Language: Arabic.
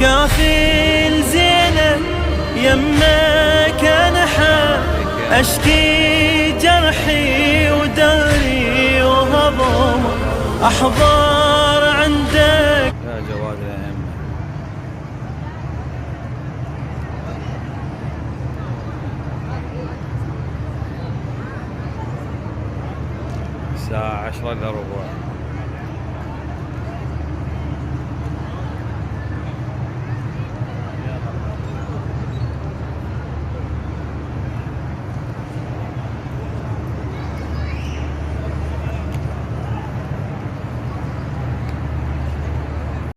كافل زينب يمك انحى، اشكي جرحي وداري وهضم احضر عندك يا جواد الأئمة. الساعة 10 إلا ربع.